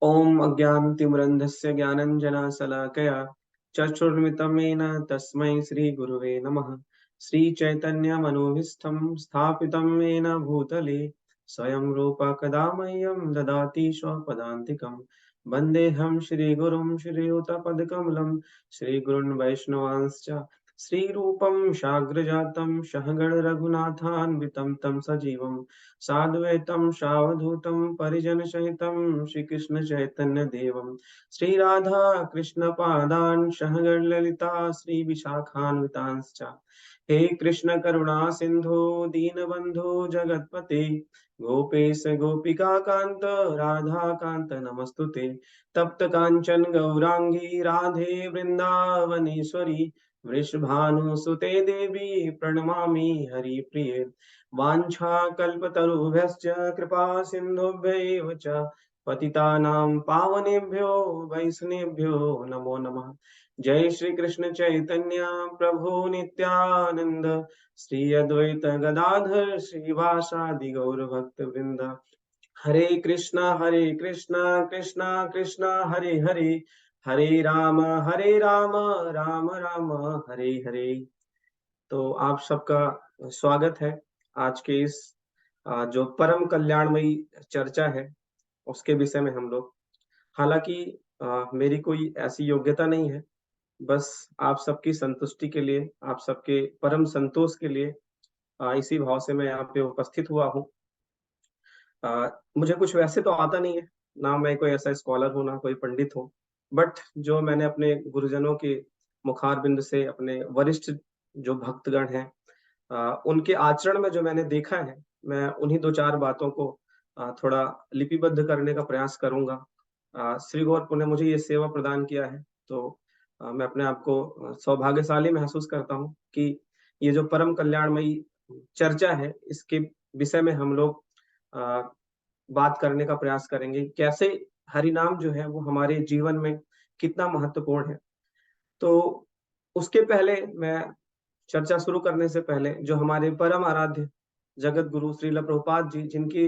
ओम अज्ञानतिमिरन्धस्य ज्ञानञ्जनशलाकया चक्षुर्मिलितं येन तस्मै श्रीगुरुवे नमः। श्रीचैतन्यमनोभीष्टं स्थापितं येन भूतले स्वयं रूपा कदा मह्यं ददाति स्वपदान्तिकं। वन्देऽहं श्रीगुरुं श्रीयुतपदकमलं श्रीगुरून् वैष्णवांश्च श्रीरूपं साग्रजातं सहगण रघुनाथान्वितं तं सजीवं साद्वैतं सावधूतं परिजनसहितं श्रीकृष्ण चैतन्य देवं श्री राधा कृष्ण पादान सहगण ललिता श्री विशाखान्वितांश्च। हे कृष्ण करुणा सिंधु दीनबंधु जगतपते गोपेश गोपिका कांत राधा कांत नमस्तुते। तप्त कांचन गौरांगी राधे वृंदावनेश्वरी वृषभानुसुते देवी प्रणमामि हरिप्रिये। वाञ्छाकल्पतरुभ्यश्च कृपा सिन्धुभ्यैव च पतितानां पावनेभ्यो वैष्णवेभ्यो नमो नमः। जय श्री कृष्ण चैतन्य प्रभु नित्यानंद श्री अद्वैत गदाधर श्रीवासादि गौर भक्त वृंद। हरे कृष्णा कृष्णा कृष्णा हरे हरे हरे राम राम राम हरे हरे। तो आप सबका स्वागत है आज के इस जो परम कल्याणमयी चर्चा है उसके विषय में हम लोग। हालांकि मेरी कोई ऐसी योग्यता नहीं है, बस आप सबकी संतुष्टि के लिए, आप सबके परम संतोष के लिए इसी भाव से मैं यहाँ पे उपस्थित हुआ हूँ। मुझे कुछ वैसे तो आता नहीं है, ना मैं कोई ऐसा स्कॉलर हूँ ना कोई पंडित हूँ, बट जो मैंने अपने गुरुजनों के मुखारबिंद से, अपने वरिष्ठ जो भक्तगण हैं उनके आचरण में जो मैंने देखा है, मैं उन्हीं दो चार बातों को थोड़ा लिपिबद्ध करने का प्रयास करूंगा। श्री गौरव ने मुझे ये सेवा प्रदान किया है, तो मैं अपने आप को सौभाग्यशाली महसूस करता हूँ कि ये जो परम कल्याणमयी चर्चा है इसके विषय में हम लोग बात करने का प्रयास करेंगे। कैसे हरि नाम जो है वो हमारे जीवन में कितना महत्वपूर्ण है। तो उसके पहले मैं चर्चा शुरू करने से पहले जो हमारे परम आराध्य जगत गुरु श्रील प्रभुपाद जी, जिनकी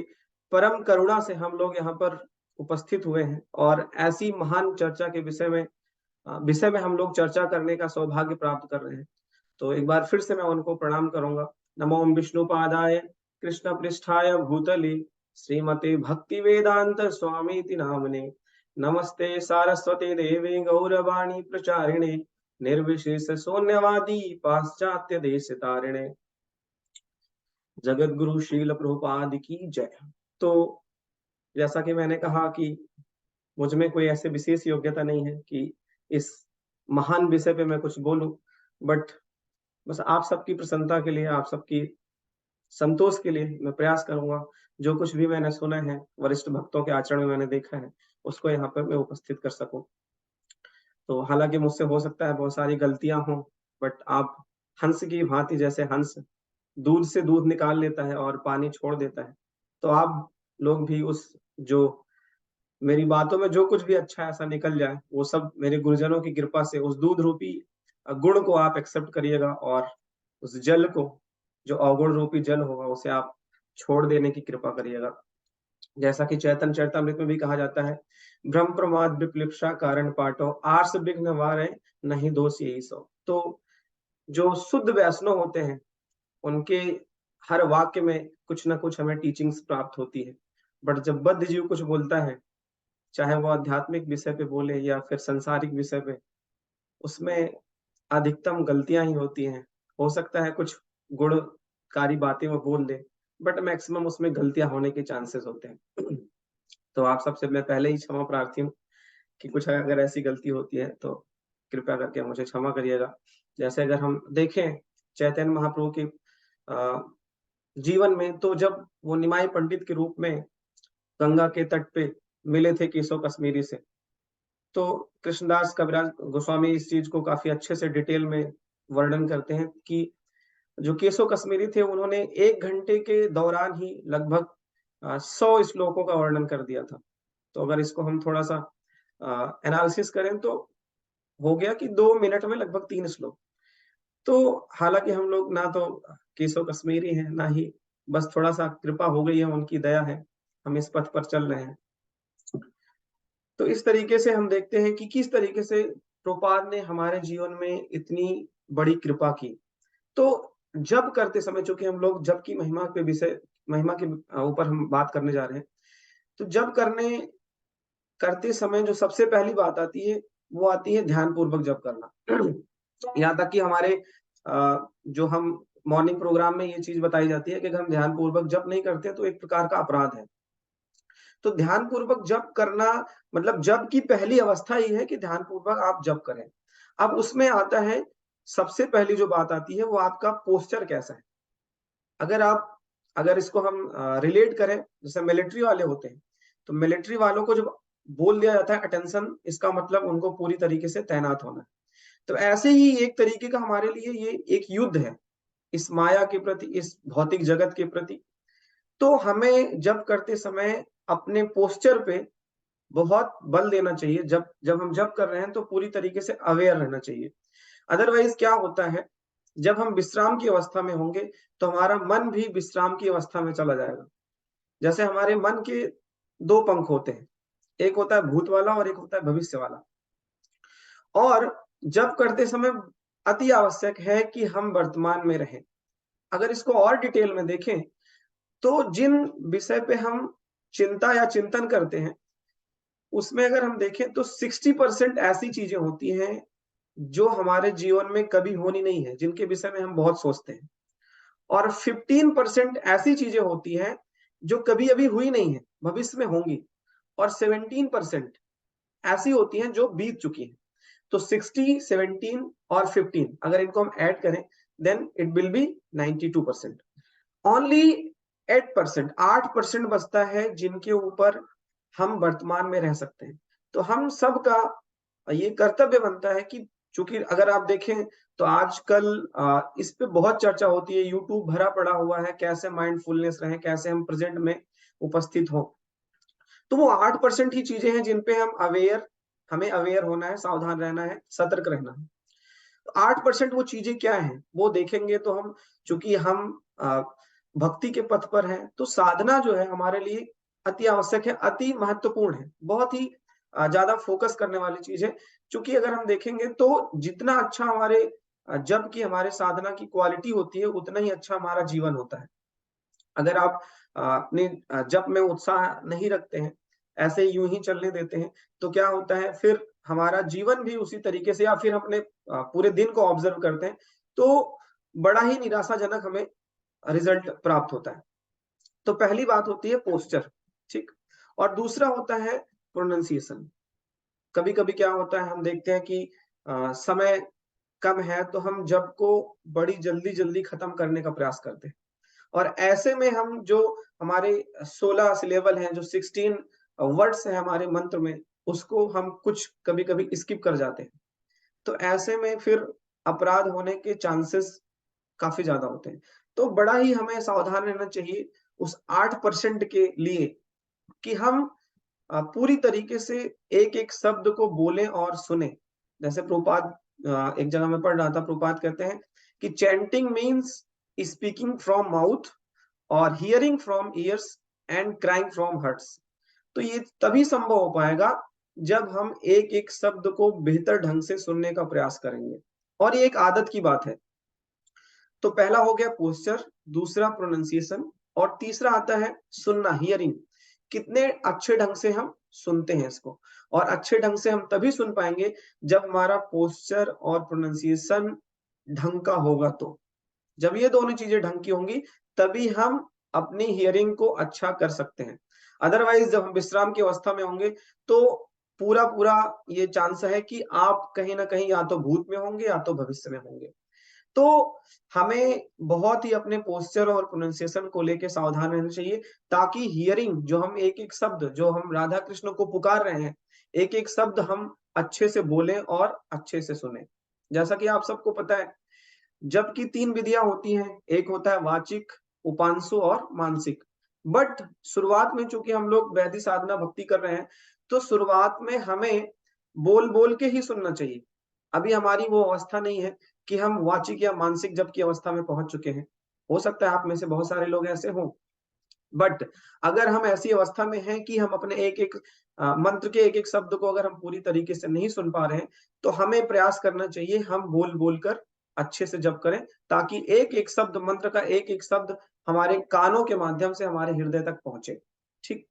परम करुणा से हम लोग यहाँ पर उपस्थित हुए हैं और ऐसी महान चर्चा के विषय में हम लोग चर्चा करने का सौभाग्य प्राप्त कर रहे हैं, तो एक बार फिर से मैं उनको प्रणाम करूंगा। नमो विष्णुपादाय कृष्ण पृष्ठाय भूतले श्रीमते भक्ति वेदांत स्वामी नामने नमस्ते सारस्वती देवी गौरवाणी प्रचारिणे निर्विशेष शून्यवादी पाश्चात्य देश तारिणे जगत गुरु शील प्रभुपाद की जय। तो जैसा कि मैंने कहा कि मुझ में कोई ऐसे विशेष योग्यता नहीं है कि इस महान विषय पे मैं कुछ बोलूं, बट बस आप सबकी प्रसन्नता के लिए, आप सबकी संतोष के लिए मैं प्रयास करूंगा। जो कुछ भी मैंने सुना है, वरिष्ठ भक्तों के आचरण में मैंने देखा है, उसको यहाँ पर मैं उपस्थित कर सकूं। तो हालांकि मुझसे हो सकता है बहुत सारी गलतियां हों, बट आप हंस की भांति, जैसे हंस दूध से दूध निकाल लेता है और पानी छोड़ देता है, तो आप लोग भी उस जो मेरी बातों में जो कुछ भी अच्छा ऐसा निकल जाए, वो सब मेरे गुरुजनों की कृपा से उस दूध रूपी गुण को आप एक्सेप्ट करिएगा और उस जल को, जो अवगुण रूपी जल होगा, उसे आप छोड़ देने की कृपा करिएगा। जैसा कि चैतन्य चरितमृत में भी कहा जाता है, भ्रम प्रमाद विप्लिप्सा कारण पाटो आर्स विघ्न वारे नहीं दोष यही सो। तो जो शुद्ध वैष्णव होते हैं उनके हर वाक्य में कुछ ना कुछ हमें टीचिंग्स प्राप्त होती है, बट जब बद्ध जीव कुछ बोलता है, चाहे वो आध्यात्मिक विषय पे बोले या फिर संसारिक विषय पे, उसमें अधिकतम गलतियां ही होती हैं। हो सकता है कुछ गुणकारी बातें वो बोल दे, बट मैक्सिमम उसमें गलतियां होने के चांसेस होते हैं। तो आप सबसे मैं पहले ही क्षमा प्रार्थी हूँ कि कुछ अगर ऐसी गलती होती है तो कृपया करके मुझे क्षमा करिएगा। जैसे अगर हम देखें चैतन्य महाप्रभु के जीवन में, तो जब वो निमाई पंडित के रूप में गंगा के तट पे मिले थे केशव कश्मीरी से, तो कृष्णदास कविराज गोस्वामी इस चीज को काफी अच्छे से डिटेल में वर्णन करते हैं कि जो केशव कश्मीरी थे उन्होंने 1 घंटे के दौरान ही लगभग 100 श्लोकों का वर्णन कर दिया था। तो अगर इसको हम थोड़ा सा एनालिसिस करें तो हो गया कि 2 मिनट में लगभग 3 श्लोक। तो हालांकि हम लोग ना तो केशव कश्मीरी हैं, ना ही, बस थोड़ा सा कृपा हो गई है, उनकी दया है, हम इस पथ पर चल रहे हैं। तो इस तरीके से हम देखते हैं कि किस तरीके से प्रभुपाद ने हमारे जीवन में इतनी बड़ी कृपा की। तो जप करते समय, चूंकि हम लोग जप की महिमा के ऊपर हम बात करने जा रहे हैं, तो जप करते समय जो सबसे पहली बात आती है, वो आती है ध्यान पूर्वक जप करना। यहाँ तक कि हमारे जो हम मॉर्निंग प्रोग्राम में ये चीज बताई जाती है कि अगर हम ध्यान पूर्वक जप नहीं करते तो एक प्रकार का अपराध है। तो ध्यान पूर्वक जप करना मतलब जप की पहली अवस्था ये है कि ध्यान पूर्वक आप जप करें। अब उसमें आता है, सबसे पहली जो बात आती है वो आपका पोस्चर कैसा है। अगर इसको हम रिलेट करें, जैसे मिलिट्री वाले होते हैं, तो मिलिट्री वालों को जब बोल दिया जाता है अटेंशन, इसका मतलब उनको पूरी तरीके से तैनात होना है। तो ऐसे ही एक तरीके का हमारे लिए ये एक युद्ध है, इस माया के प्रति, इस भौतिक जगत के प्रति। तो हमें जब करते समय अपने पोस्चर पे बहुत बल देना चाहिए। जब जब हम जब कर रहे हैं तो पूरी तरीके से अवेयर रहना चाहिए। अदरवाइज क्या होता है, जब हम विश्राम की अवस्था में होंगे तो हमारा मन भी विश्राम की अवस्था में चला जाएगा। जैसे हमारे मन के दो पंख होते हैं, एक होता है भूत वाला और एक होता है भविष्य वाला। और जब करते समय अति आवश्यक है कि हम वर्तमान में रहें। अगर इसको और डिटेल में देखें तो जिन विषय पे हम चिंता या चिंतन करते हैं, उसमें अगर हम देखें तो 60% ऐसी चीजें होती हैं जो हमारे जीवन में कभी होनी नहीं है, जिनके विषय में हम बहुत सोचते हैं। और 15% ऐसी चीजें होती हैं जो कभी अभी हुई नहीं है, भविष्य में होंगी। और 17% ऐसी होती हैं जो बीत चुकी हैं। तो 60, 17 और 15 अगर इनको हम ऐड करें, then it will be 92%। Only 8% बचता है जिनके ऊपर हम वर्तमान में रह सकते हैं। तो हम सबका ये कर्तव्य बनता है कि, चूंकि अगर आप देखें तो आजकल इस पे बहुत चर्चा होती है, यूट्यूब भरा पड़ा हुआ है, कैसे माइंडफुलनेस रहे, कैसे हम प्रेजेंट में उपस्थित हो। तो वो 8% ही चीजें हैं जिन पे हमें अवेयर होना है, सावधान रहना है, सतर्क रहना है। 8% वो चीजें क्या हैं वो देखेंगे तो हम, चूंकि हम भक्ति के पथ पर हैं, तो साधना जो है हमारे लिए अति आवश्यक है, अति महत्वपूर्ण है, बहुत ही ज्यादा फोकस करने वाली चीज है। चूंकि अगर हम देखेंगे तो जितना अच्छा हमारे जप की, हमारे साधना की क्वालिटी होती है, उतना ही अच्छा हमारा जीवन होता है। अगर आप अपने जप में उत्साह नहीं रखते हैं, ऐसे यूं ही चलने देते हैं, तो क्या होता है, फिर हमारा जीवन भी उसी तरीके से, या फिर अपने पूरे दिन को ऑब्जर्व करते हैं तो बड़ा ही निराशाजनक हमें रिजल्ट प्राप्त होता है। तो पहली बात होती है पोस्चर, ठीक। और दूसरा होता है प्रोनाउंसिएशन। कभी कभी क्या होता है, हम देखते हैं कि समय कम है तो हम जप को बड़ी जल्दी जल्दी खत्म करने का प्रयास करते हैं। और ऐसे में हम जो हमारे 16 सिलेबल हैं, जो 16 वर्ड्स हैं हमारे मंत्र में, उसको हम कुछ कभी कभी स्किप कर जाते हैं। तो ऐसे में फिर अपराध होने के चांसेस काफी ज्यादा होते हैं। तो बड़ा ही हमें सावधान रहना चाहिए उस 8% के लिए, कि हम पूरी तरीके से एक एक शब्द को बोलें और सुने। जैसे प्रभुपाद, एक जगह में पढ़ रहा था, प्रभुपाद कहते हैं कि chanting means speaking from mouth और hearing from ears and crying from hearts. तो ये तभी संभव हो पाएगा जब हम एक एक शब्द को बेहतर ढंग से सुनने का प्रयास करेंगे। और ये एक आदत की बात है। तो पहला हो गया पोस्चर, दूसरा प्रोनाउंसिएशन, और तीसरा आता है सुनना, हियरिंग। कितने अच्छे ढंग से हम सुनते हैं इसको। और अच्छे ढंग से हम तभी सुन पाएंगे जब हमारा पोस्चर और प्रोनाउंसिएशन ढंग का होगा। तो जब ये दोनों चीजें ढंग की होंगी तभी हम अपनी हियरिंग को अच्छा कर सकते हैं। अदरवाइज जब हम विश्राम की अवस्था में होंगे तो पूरा पूरा ये चांस है कि आप कहीं ना कहीं या तो भूत में होंगे या तो भविष्य में होंगे। तो हमें बहुत ही अपने पोस्चर और प्रोनाउंसिएशन को लेके सावधान रहना चाहिए, ताकि हियरिंग, जो हम एक एक शब्द, जो हम राधा कृष्ण को पुकार रहे हैं, एक एक शब्द हम अच्छे से बोलें और अच्छे से सुने। जैसा कि आप सबको पता है, जप की 3 विधियां होती हैं, एक होता है वाचिक, उपांशु और मानसिक। बट शुरुआत में चूंकि हम लोग वैदिक साधना भक्ति कर रहे हैं, तो शुरुआत में हमें बोल बोल के ही सुनना चाहिए। अभी हमारी वो अवस्था नहीं है कि हम वाचिक या मानसिक जप की अवस्था में पहुंच चुके हैं। हो सकता है आप में से बहुत सारे लोग ऐसे हों, बट अगर हम ऐसी अवस्था में हैं कि हम अपने एक एक मंत्र के एक एक शब्द को अगर हम पूरी तरीके से नहीं सुन पा रहे हैं, तो हमें प्रयास करना चाहिए हम बोल बोल कर अच्छे से जप करें, ताकि एक एक शब्द, मंत्र का एक एक शब्द हमारे कानों के माध्यम से हमारे हृदय तक पहुंचे। ठीक।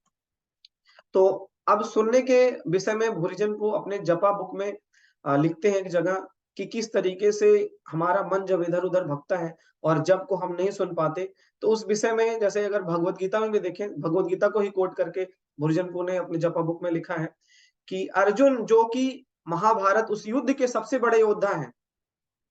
तो अब सुनने के विषय में भूरिजन को अपने जपा बुक में लिखते हैं एक जगह कि किस तरीके से हमारा मन जब इधर-उधर भटकता है और जप को हम नहीं सुन पाते, तो उस विषय में जैसे अगर भगवद गीता में भी देखें, भगवद गीता को ही कोट करके भूरिजन को ने अपने जपा बुक में लिखा है कि अर्जुन जो कि महाभारत उस युद्ध के सबसे बड़े योद्धा हैं,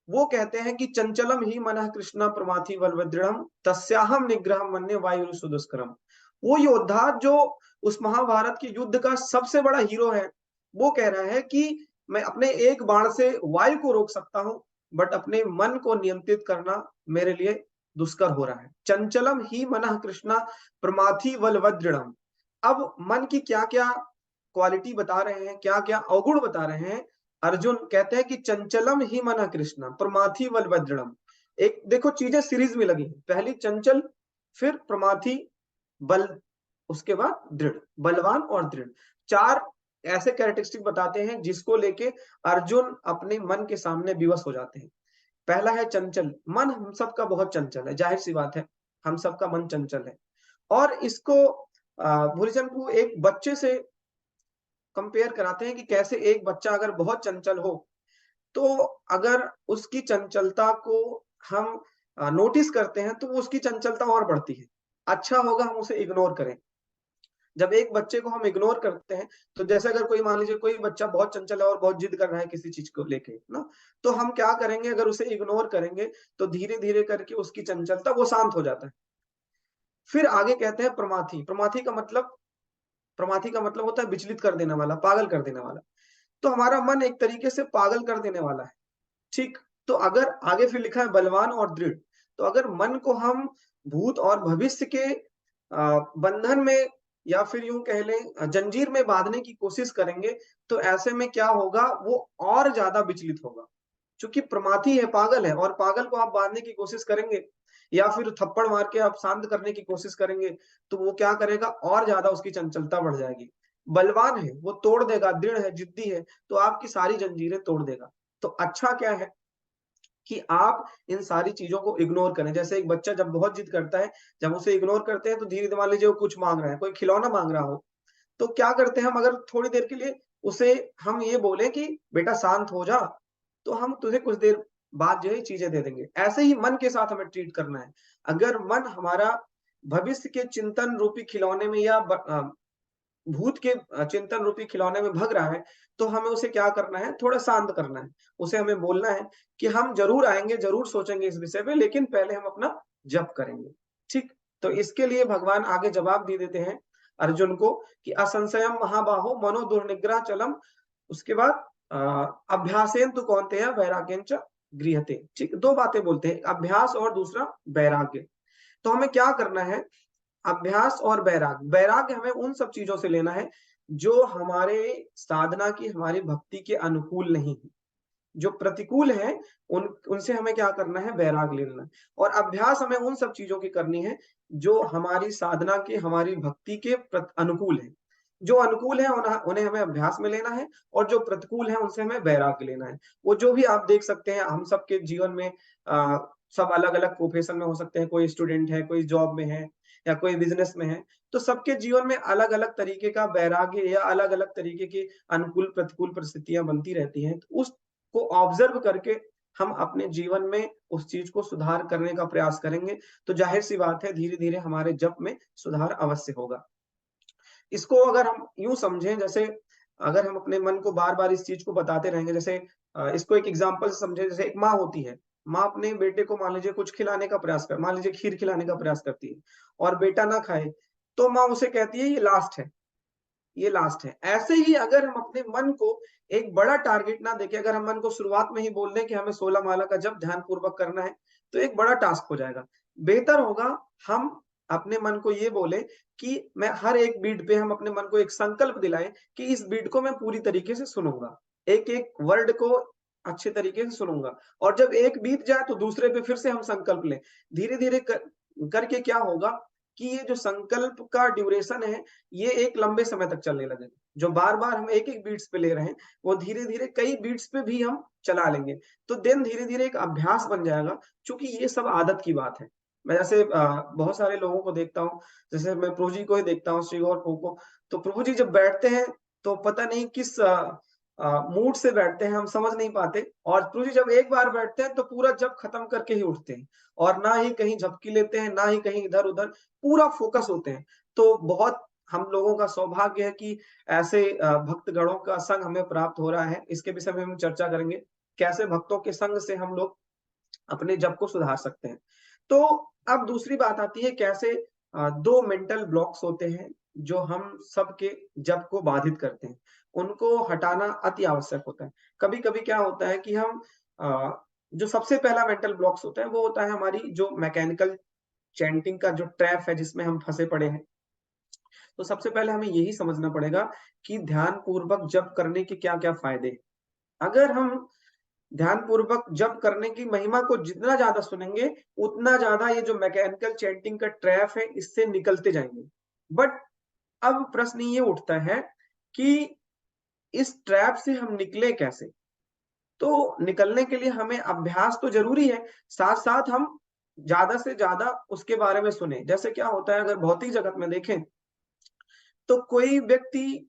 वो कहते हैं कि चंचलम ही मनः कृष्णा प्रमाथि बलवदृढ़म तस्याहम निग्रहम मन्ये वायु सुदुष्करम। वो योद्धा जो उस महाभारत के युद्ध का सबसे बड़ा हीरो है, वो कह रहा है कि मैं अपने एक बाण से वायु को रोक सकता हूं, बट अपने मन को नियंत्रित करना मेरे लिए दुष्कर हो रहा है। चंचलम ही मनः कृष्णा प्रमाथि बलवदृढ़म। अब मन की क्या क्या क्वालिटी बता रहे हैं, क्या क्या अवगुण बता रहे हैं। अर्जुन कहते हैं कि चंचलम ही मन कृष्ण प्रमाथि बलवदृढ़म। एक देखो चीजें सीरीज में लगी है, पहली चंचल, फिर प्रमाथि, बल, उसके बाद दृढ़, बलवान और दृढ़। चार ऐसे कैरेक्टरिस्टिक बताते हैं जिसको लेके अर्जुन अपने मन के सामने विवश हो जाते हैं। पहला है चंचल मन। हम सबका बहुत चंचल है, जाहिर सी बात है, हम सबका मन चंचल है। और इसको भूरिचंद को एक बच्चे से कंपेयर कराते हैं कि कैसे एक बच्चा अगर बहुत चंचल हो, तो अगर उसकी चंचलता को हम नोटिस करते हैं, तो उसकी चंचलता और बढ़ती है। अच्छा होगा हम उसे इग्नोर करें। जब एक बच्चे को हम इग्नोर करते हैं, तो जैसे अगर कोई मान लीजिए कोई बच्चा बहुत चंचल है और बहुत जिद कर रहा है किसी चीज को लेके ना, तो हम क्या करेंगे, अगर उसे इग्नोर करेंगे तो धीरे धीरे करके उसकी चंचलता वो शांत हो जाता है। फिर आगे कहते हैं प्रमाथि। प्रमाथि का मतलब होता है विचलित कर देने वाला, पागल कर देने वाला। तो हमारा मन एक तरीके से पागल कर देने वाला है। ठीक। तो अगर आगे फिर लिखा है बलवान और दृढ़, तो अगर मन को हम भूत और भविष्य के बंधन में या फिर यूं कह लें जंजीर में बांधने की कोशिश करेंगे, तो ऐसे में क्या होगा, वो और ज्यादा विचलित होगा। चूंकि प्रमाथी है, पागल है, और पागल को आप बांधने की कोशिश करेंगे या फिर थप्पड़ मार के आप शांत करने की कोशिश करेंगे, तो वो क्या करेगा, और ज्यादा उसकी चंचलता बढ़ जाएगी। बलवान है, वो तोड़ देगा, दृढ़ है, जिद्दी है, तो आपकी सारी जंजीरें तोड़ देगा। तो अच्छा क्या है कि आप इन सारी चीजों को इग्नोर करें। जैसे एक बच्चा जब बहुत जिद करता है, जब उसे इग्नोर करते हैं, तो धीरे मान लीजिए वो कुछ मांग रहा है, कोई खिलौना मांग रहा हो, तो क्या करते हैं हम, अगर थोड़ी देर के लिए उसे हम ये बोले कि बेटा शांत हो जा, तो हम तुझे कुछ देर बाद जो है चीजें दे देंगे। ऐसे ही मन के साथ हमें ट्रीट करना है। अगर मन हमारा भविष्य के चिंतन रूपी खिलौने में या भूत के चिंतन रूपी खिलौने में भग रहा है, तो हमें उसे क्या करना है, थोड़ा शांत करना है। उसे हमें बोलना है कि हम जरूर आएंगे, जरूर सोचेंगे इस विषय पे, लेकिन पहले हम अपना जप करेंगे। ठीक। तो इसके लिए भगवान आगे जवाब दे देते हैं अर्जुन को कि असंशयम महाबाहो मनो दुर्निग्रह चलम। उसके बाद अभ्यासेन तु कौन्तेय वैराग्यं च गृह्यते। ठीक, दो बातें बोलते हैं, अभ्यास और दूसरा वैराग्य। तो हमें क्या करना है, अभ्यास और वैराग्य। वैराग्य हमें उन सब चीजों से लेना है जो हमारे साधना की, हमारी भक्ति के अनुकूल नहीं है। जो प्रतिकूल है उनसे हमें क्या करना है, वैराग्य लेना है। और अभ्यास हमें उन सब चीजों की करनी है जो हमारी साधना के, हमारी भक्ति के अनुकूल है। जो अनुकूल है उन्हें हमें अभ्यास में लेना है, और जो प्रतिकूल है उनसे हमें वैराग्य लेना है। वो जो भी आप देख सकते हैं, हम सबके जीवन में सब अलग अलग प्रोफेशन में हो सकते हैं, कोई स्टूडेंट है, कोई जॉब में है, या कोई बिजनेस में है, तो सबके जीवन में अलग अलग तरीके का वैराग्य या अलग अलग तरीके की अनुकूल प्रतिकूल परिस्थितियां बनती रहती हैं। तो को ऑब्जर्व करके हम अपने जीवन में उस चीज को सुधार करने का प्रयास करेंगे, तो जाहिर सी बात है धीरे धीरे हमारे जप में सुधार अवश्य होगा। इसको अगर हम यूं समझें, जैसे अगर हम अपने मन को बार बार इस चीज को बताते रहेंगे, जैसे इसको एक एग्जाम्पल से समझे, जैसे एक माँ होती है, माँ अपने बेटे को मान लीजिए कुछ खिलाने का प्रयास कर, मान लीजिए खीर खिलाने का प्रयास करती है, और बेटा ना खाए, तो माँ उसे कहती है ये लास्ट है, ये लास्ट है। ऐसे ही अगर हम अपने मन को एक बड़ा टारगेट ना देके, अगर हम मन को शुरुआत में ही बोल दें कि हमें 16 माला का जप ध्यान पूर्वक करना है, तो एक बड़ा टास्क हो जाएगा। बेहतर होगा हम अपने मन को ये बोले कि मैं हर एक बीट पे, हम अपने मन को एक संकल्प दिलाएं कि इस बीट को मैं पूरी तरीके से सुनूंगा, एक एक वर्ड को अच्छे तरीके से सुनूंगा। और जब एक बीत जाए तो दूसरे पे फिर से हम संकल्प लें। धीरे धीरे करके क्या होगा, कि ये जो संकल्प का ड्यूरेशन है, ये एक लंबे समय तक चलने लगेगा। जो बार-बार हम एक-एक बीट्स पे ले रहे हैं, वो धीरे-धीरे कई बीट्स पे भी हम चला लेंगे। तो देन धीरे-धीरे एक अभ्यास बन जाएगा, चूँकि ये सब आदत की बात है। मैं जैसे बहुत सारे लोगों को देखता हूँ, जैसे मैं प्रभु जी को ही देखता हूँ, श्री गौर को, तो प्रभु जी जब बैठते हैं, तो पता नहीं किस मूड से बैठते हैं, हम समझ नहीं पाते, और प्रभु जी जब एक बार बैठते हैं, तो पूरा जप खत्म करके ही उठते हैं, और ना ही कहीं झपकी लेते हैं, ना ही कहीं इधर-उधर, पूरा फ़ोकस होते हैं। तो बहुत हम लोगों का सौभाग्य है कि ऐसे भक्तगणों का संग हमें प्राप्त हो रहा है। इसके विषय में हम चर्चा करेंगे, कैसे भक्तों के संग से हम लोग अपने जप को सुधार सकते हैं। तो अब दूसरी बात आती है, कैसे 2 मेंटल ब्लॉक्स होते हैं, जो हम सबके जप को बाधित करते हैं। उनको हटाना अति आवश्यक होता है। कभी-कभी क्या होता है कि हम जो सबसे पहला मेंटल ब्लॉक्स होता है, वो होता है हमारी जो मैकेनिकल चैंटिंग का जो ट्रैप है, जिसमें हम फँसे पड़े हैं। तो सबसे पहले हमें यही समझना पड़ेगा कि ध्यानपूर्वक जप करने के क्या-क्या फ़ायदे हैं। अगर हम ध्यानपूर्वक जप करने की महिमा को जितना ज़्यादा सुनेंगे, उतना ज़्यादा ये जो मैकेनिकल चैंटिंग का ट्रैप है, इससे निकलते जाएँगे। बट अब प्रश्न ये उठता है कि इस ट्रैप से हम निकलें कैसे? तो निकलने के लिए हमें अभ्यास तो ज़रूरी है, साथ-साथ हम ज़्यादा से ज़्यादा उसके बारे में सुनें। जैसे क्या होता है, अगर भौतिक जगत में देखें, तो कोई व्यक्ति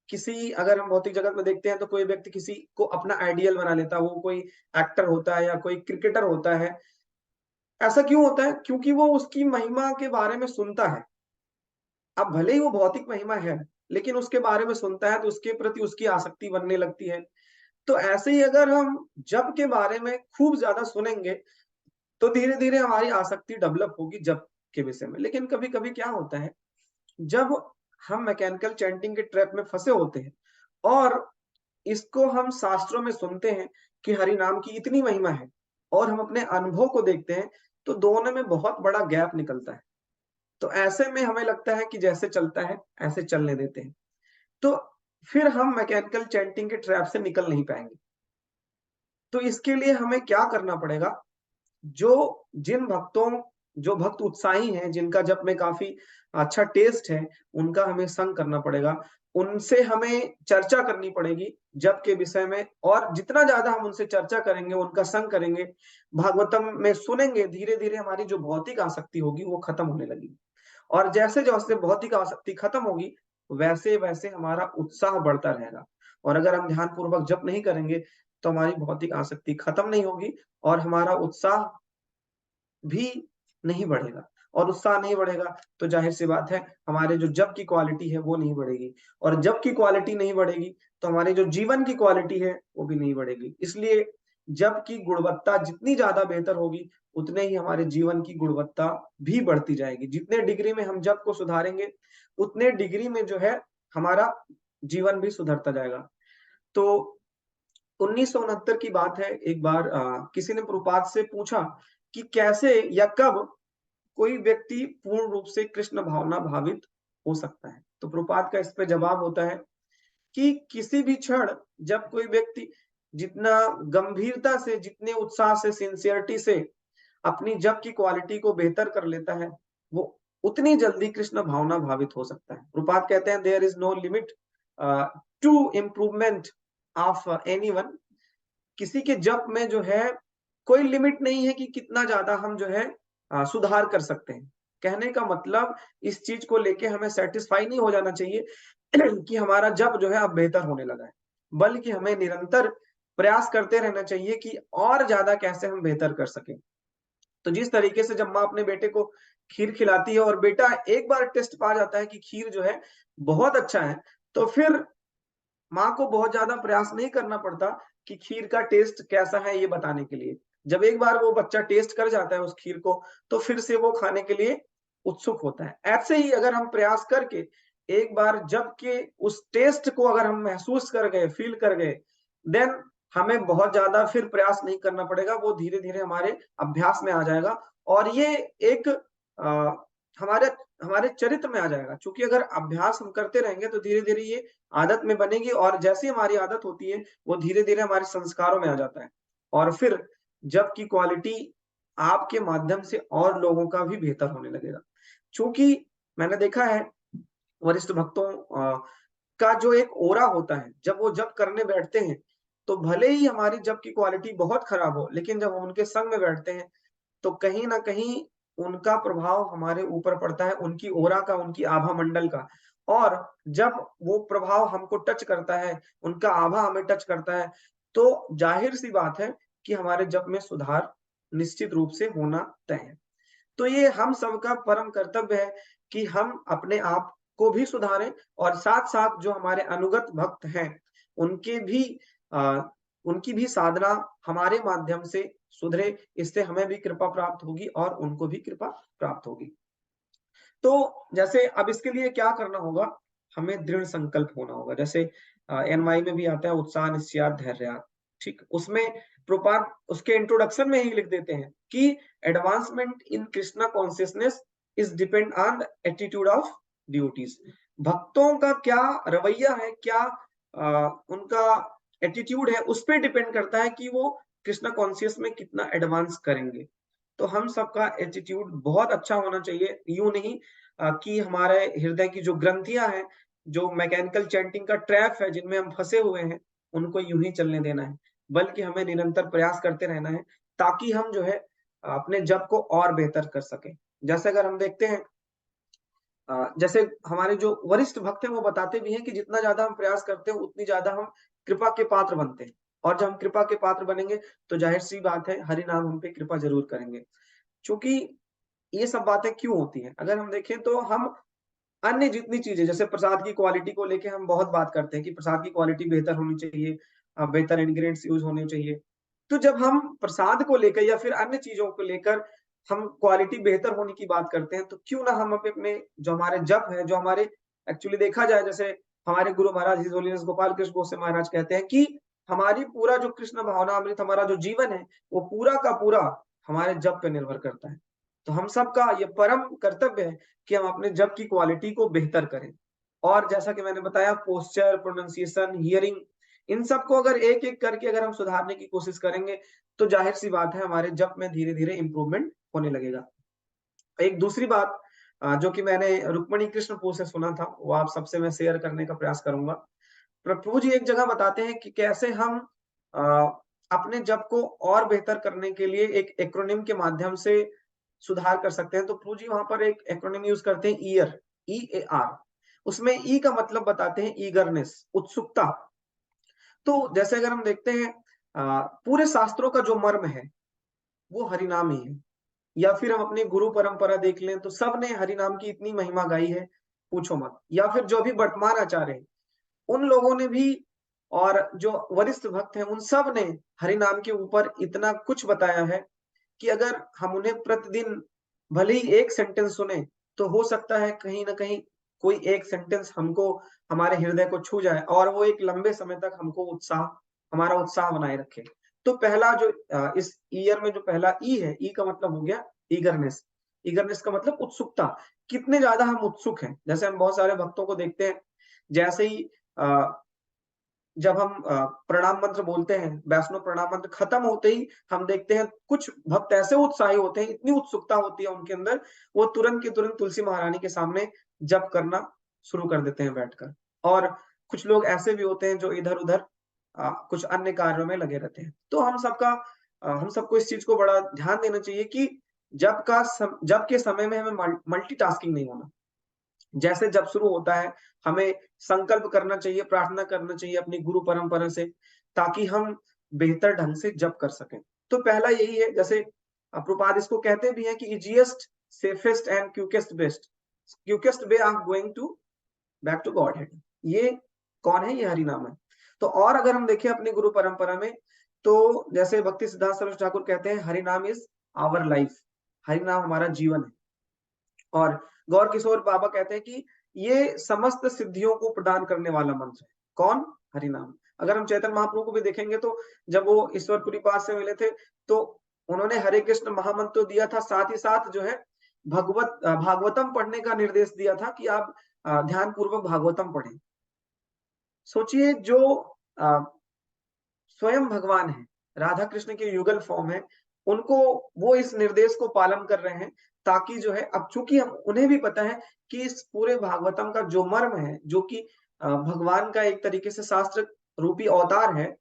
किसी अगर हम भौतिक जगत में देखते हैं, तो कोई व्यक्ति किसी को अपना आइडियल बना लेता है, वो कोई एक्टर होता है या कोई क्रिकेटर होता है। ऐसा क्यों होता है? क्योंकि वो उसकी महिमा के बारे में सुनता है। अब भले ही वो भौतिक महिमा है, लेकिन उसके बारे में सुनता है, तो उसके प्रति उसकी आसक्ति बनने लगती है। तो ऐसे ही अगर हम जप के बारे में खूब ज़्यादा सुनेंगे, तो धीरे-धीरे हमारी आसक्ति डेवलप होगी जप के विषय में। लेकिन कभी-कभी क्या होता है, जब हम मैकेनिकल चैंटिंग के ट्रैप में फँसे होते हैं, और इसको हम शास्त्रों में सुनते हैं कि हरि नाम की इतनी महिमा है, और हम अपने अनुभव को देखते हैं, तो दोनों में बहुत बड़ा गैप निकलता है। तो ऐसे में हमें लगता है कि जैसे चलता है, ऐसे चलने देते हैं। तो फिर हम मैकेनिकल चैंटिंग के ट्रैप से निकल नहीं पाएँगे। तो इसके लिए हमें क्या करना पड़ेगा, जो जिन भक्तों जो भक्त उत्साही हैं, जिनका जप में काफ़ी अच्छा टेस्ट है, उनका हमें संग करना पड़ेगा। उनसे हमें चर्चा करनी पड़ेगी जप के विषय में, और जितना ज़्यादा हम उनसे चर्चा करेंगे, उनका संग करेंगे, भागवतम में सुनेंगे, धीरे-धीरे हमारी जो भौतिक आसक्ति होगी, वो खत्म होने लगेगी। और जैसे-जैसे भौतिक आसक्ति खत्म होगी, वैसे-वैसे हमारा उत्साह बढ़ता रहेगा। और अगर हम ध्यानपूर्वक जप नहीं करेंगे, तो हमारी भौतिक आसक्ति खत्म नहीं होगी, और हमारा उत्साह भी नहीं बढ़ेगा। और उत्साह नहीं बढ़ेगा, तो ज़ाहिर-सी बात है, हमारे जो जप की क्वालिटी है, वो नहीं बढ़ेगी, और जप की क्वालिटी नहीं बढ़ेगी, तो हमारे जो जीवन की क्वालिटी है, वो भी नहीं बढ़ेगी। इसलिए जप की गुणवत्ता जितनी ज़्यादा बेहतर होगी, उतने ही हमारे जीवन की गुणवत्ता भी बढ़ती जाएगी। जितने डिग्री में हम जप को सुधारेंगे, उतने डिग्री में जो है, हमारा जीवन भी सुधरता जाएगा। तो 1969 की बात है, एक बार किसी ने प्रभुपाद से पूछा कि कैसे या कब कोई व्यक्ति पूर्ण रूप से कृष्ण भावना भावित हो सकता है। तो प्रभुपाद का इस पे जवाब होता है कि किसी भी क्षण जब कोई व्यक्ति जितना गंभीरता से, जितने उत्साह से, सिंसियरिटी से अपनी जप की क्वालिटी को बेहतर कर लेता है, वो उतनी जल्दी कृष्ण भावना भावित हो सकता है। प्रभुपाद कहते हैं, there is no limit to improvement of anyone. किसी के जप में जो है, कोई लिमिट नहीं है कि कितना ज़्यादा हम जो है सुधार कर सकते हैं। कहने का मतलब, इस चीज़ को लेके हमें सैटिस्फाई नहीं हो जाना चाहिए कि हमारा जप जो है अब बेहतर होने लगा है। बल्कि हमें निरंतर प्रयास करते रहना चाहिए कि और ज़्यादा कैसे हम बेहतर कर सकें। तो जिस तरीके से जब माँ अपने बेटे को खीर खिलाती है, और बेटा एक बार टेस्ट पा जाता है कि खीर जो है बहुत अच्छा है, तो फिर माँ को बहुत ज़्यादा प्रयास नहीं करना पड़ता कि खीर का टेस्ट कैसा है ये बताने के लिए। जब एक बार वो बच्चा टेस्ट कर जाता है उस खीर को, तो फिर से वो खाने के लिए उत्सुक होता है। ऐसे ही अगर हम प्रयास करके एक बार जब के उस टेस्ट को अगर हम महसूस कर गए, फ़ील कर गए, देन हमें बहुत ज़्यादा फिर प्रयास नहीं करना पड़ेगा, वो धीरे-धीरे हमारे अभ्यास में आ जाएगा, और ये एक हमारे हमारे चरित्र में आ जाएगा। चूँकि अगर अभ्यास हम करते रहेंगे, तो धीरे-धीरे ये आदत में बनेगी, और जैसे ही हमारी आदत होती है, वो धीरे-धीरे हमारे संस्कारों में आ जाता है। और फिर जप की क्वालिटी आपके माध्यम से और लोगों का भी बेहतर होने लगेगा। चूंकि मैंने देखा है वरिष्ठ भक्तों का जो एक ओरा होता है, जब वो जप करने बैठते हैं, तो भले ही हमारी जप की क्वालिटी बहुत खराब हो, लेकिन जब हम उनके संग में बैठते हैं, तो कहीं न कहीं उनका प्रभाव हमारे ऊपर पड़ता है, उनकी ओरा का, उनकी आभा मंडल का। और जब वो प्रभाव हमको टच करता है, उनका आभा हमें टच करता है, तो ज़ाहिर-सी बात है कि हमारे जप में सुधार निश्चित रूप से होना तय है। तो ये हम सबका परम कर्तव्य है कि हम अपने आप को भी सुधारें और साथ-साथ जो हमारे अनुगत भक्त हैं, उनके भी अ, उनकी भी साधना हमारे माध्यम से सुधरे, इससे हमें भी कृपा प्राप्त होगी और उनको भी कृपा प्राप्त होगी। तो जैसे अब इसके लिए क्या करना होगा? हमें दृढ़ संकल्प होना होगा। जैसे एनवाई में भी आता है उत्साह, निश्चयात, धैर्यात, ठीक? उसमें प्रोपार उसके इंट्रोडक्शन में ही लिख देते हैं कि advancement in Krishna consciousness is depend on the attitude of devotees. भक्तों का क्या रवैया है, क्या उनका एटीट्यूड है, उस पे डिपेंड करता है कि वो कृष्णा कॉन्शियस में कितना एडवांस करेंगे। तो हम सबका एटीट्यूड बहुत अच्छा होना चाहिए। यूँ नहीं कि हमारे हृदय की जो ग्रंथियाँ हैं, जो मैकेनिकल चैंटिंग का ट्रैप है जिनमें हम फँसे हुए हैं, उनको यूँ ही चलने देना है। बल्कि हमें निरंतर प्रयास करते रहना है, ताकि हम जो है अपने जप को और बेहतर कर सकें। जैसे अगर हम देखते हैं जैसे हमारे जो वरिष्ठ भक्त हैं वो बताते भी हैं कि जितना ज़्यादा हम प्रयास करते हैं, उतनी ज़्यादा हम कृपा के पात्र बनते हैं। और जब हम कृपा के पात्र बनेंगे, तो ज़ाहिर-सी बात है हरि नाम हम पे कृपा ज़रूर करेंगे। चूँकि ये सब बातें क्यों होती हैं? अगर हम देखें तो हम अन्य जितनी चीज़ें जैसे प्रसाद की क्वालिटी को लेके हम बहुत बात करते हैं कि प्रसाद की क्वालिटी बेहतर होनी चाहिए, बेहतर इंग्रीडिएंट्स यूज़ होने चाहिए। तो जब हम प्रसाद को लेकर या फिर अन्य चीज़ों को लेकर हम क्वालिटी बेहतर होने की बात करते हैं, तो क्यों ना हम अपने जो हमारे जप है, जो हमारे एक्चुअली देखा जाए जैसे हमारे गुरु महाराज हिज़ होलीनेस गोपाल कृष्ण गोसे महाराज कहते हैं कि हमारी पूरा जो कृष्ण भावनामृत हमारा जो जीवन है, वो पूरा का पूरा हमारे जप पे निर्भर करता है। तो हम सबका ये परम कर्तव्य है कि हम अपने जप की क्वालिटी को बेहतर करें। और जैसा कि मैंने बताया पोस्चर, प्रोनंसिएशन, हियरिंग इन सबको अगर एक-एक करके अगर हम सुधारने की कोशिश करेंगे, तो ज़ाहिर-सी बात है हमारे जप में धीरे-धीरे इम्प्रूवमेंट होने लगेगा। एक दूसरी बात जो कि मैंने रुक्मणी कृष्णपुर से सुना था, वो आप सबसे मैं शेयर करने का प्रयास करूँगा। प्रभु जी एक जगह बताते हैं कि कैसे हम अ, अपने जप को और बेहतर करने के लिए एक एक्रोनिम के माध्यम से सुधार कर सकते हैं। तो प्रभु जी वहाँ पर एक एक्रोनिम यूज़ करते हैं ईयर, ई-ए-आर। उसमें ई का मतलब बताते हैं ईगरनेस, उत्सुकता। तो जैसे अगर हम देखते हैं पूरे शास्त्रों का जो मर्म है, वो हरिनाम ही है। या फिर हम अपनी गुरु परंपरा देख लें तो सबने हरिनाम की इतनी महिमा गाई है, पूछो मत। या फिर जो अभी वर्तमान आचार्य हैं, उन लोगों ने भी और जो वरिष्ठ भक्त हैं, उन सब ने हरिनाम के ऊपर इतना कुछ बताया है कि अगर हम उन्हें प्रतिदिन भले ही एक सेंटेंस सुने, तो हो सकता है कहीं न कहीं कोई एक सेंटेंस हमको हमारे हृदय को छू जाए और वो एक लंबे समय तक हमको हमारा उत्साह बनाए रखे। तो पहला जो इस ईयर में जो पहला ई है, ई का मतलब हो गया ईगरनेस। ईगरनेस का मतलब उत्सुकता, कितने ज़्यादा हम उत्सुक हैं। जैसे हम बहुत सारे भक्तों को देखते हैं, जैसे ही जब हम प्रणाम मंत्र बोलते हैं, वैष्णव प्रणाम मंत्र खत्म होते ही हम देखते हैं कुछ भक्त ऐसे उत्साही होते हैं, इतनी उत्सुकता होती है उनके अंदर, वो तुरंत की तुरंत तुलसी महारानी के सामने जप करना शुरू कर देते हैं बैठकर। और कुछ लोग ऐसे भी होते हैं जो इधर-उधर कुछ अन्य कार्यों में लगे रहते हैं। तो हम सबको इस चीज़ को बड़ा ध्यान देना चाहिए कि जप के समय में हमें मल्टीटास्किंग नहीं होना। जैसे जब शुरू होता है, हमें संकल्प करना चाहिए, प्रार्थना करना चाहिए अपनी गुरु परंपरा से, ताकि हम बेहतर ढंग से जप कर सकें। तो पहला यही है, जैसे प्रभुपाद इसको कहते भी हैं कि easiest, safest and quickest way of going to back to Godhead. ये कौन है? ये हरि नाम है। तो और अगर हम देखें अपनी गुरु परंपरा में, तो जैसे भक्ति सिद्धांत सरस्वती ठाकुर कहते हैं, हरि नाम इज़ आवर लाइफ। हरि नाम हमारा जीवन है। और गौर किशोर बाबा कहते हैं कि ये समस्त सिद्धियों को प्रदान करने वाला मंत्र है। कौन? हरि नाम। अगर हम चैतन्य महाप्रभु को भी देखेंगे तो जब वो ईश्वरपुरी पाद से मिले थे, तो उन्होंने हरे कृष्ण महामंत्र तो दिया था, साथ ही साथ जो है भागवतम पढ़ने का निर्देश दिया था कि आप ध्यान पूर्वक भागवतम पढ़ें। सोचिए जो अ, स्वयं भगवान है, राधा कृष्ण के युगल फॉर्म है, उनको वो इस निर्देश को पालन कर रहे हैं, ताकि जो है, अब चूंकि हम उन्हें भी पता है कि इस पूरे भागवतम का जो मर्म है, जो कि भगवान का एक तरीके से शास्त्र रूपी अवतार है,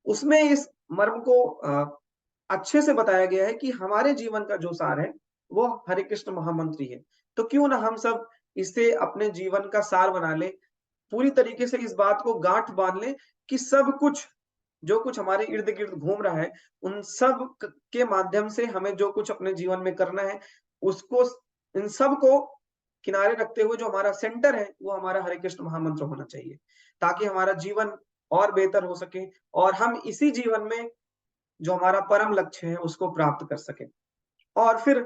उसमें इस मर्म को अच्छे से बताया गया है कि हमारे जीवन का जो सार है वो हरे कृष्ण महामंत्र ही है। तो क्यों ना हम सब इसे अपने जीवन का सार बना ले, पूरी तरीके से इस बात को गांठ बांध ले कि सब कुछ, जो कुछ हमारे इर्द गिर्द घूम रहा है, उन सब के माध्यम से हमें जो कुछ अपने जीवन में करना है, उसको, इन सब को किनारे रखते हुए जो हमारा सेंटर है वो हमारा हरे कृष्ण महामंत्र होना चाहिए, ताकि हमारा जीवन और बेहतर हो सके और हम इसी जीवन में जो हमारा परम लक्ष्य है उसको प्राप्त कर सके। और फिर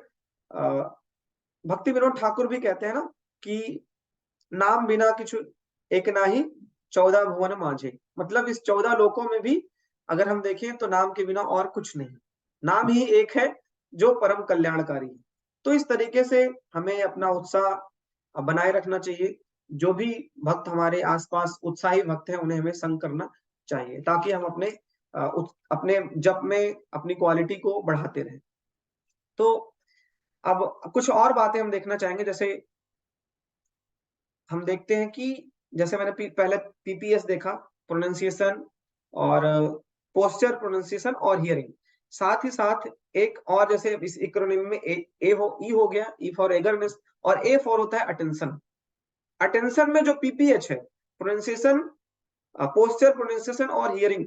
भक्ति विनोद ठाकुर भी कहते हैं ना कि नाम बिना किछु एक नाही 14 भुवन माझे, मतलब इस 14 लोकों में भी अगर हम देखें तो नाम के बिना और कुछ नहीं, नाम ही एक है जो परम कल्याणकारी है। तो इस तरीके से हमें अपना उत्साह बनाए रखना चाहिए। जो भी भक्त हमारे आसपास उत्साही भक्त हैं उन्हें हमें संग करना चाहिए, ताकि हम अपने जप में अपनी क्वालिटी को बढ़ाते रहें। तो अब कुछ और बातें हम देखना चाहेंगे। जैसे हम देखते हैं कि जैसे मैंने पहले पीपीएस देखा, प्रोनाउंसिएशन और पोस्चर, प्रोनाउंसिएशन और हियरिंग। साथ ही साथ एक और, जैसे इस एक्रोनिम में ई हो गया, ई फॉर एगरनेस, और ए फॉर होता है अटेंशन। अटेंशन में जो पीपीएच है, प्रोनाउंसिएशन, पोस्चर, प्रोनाउंसिएशन और हियरिंग,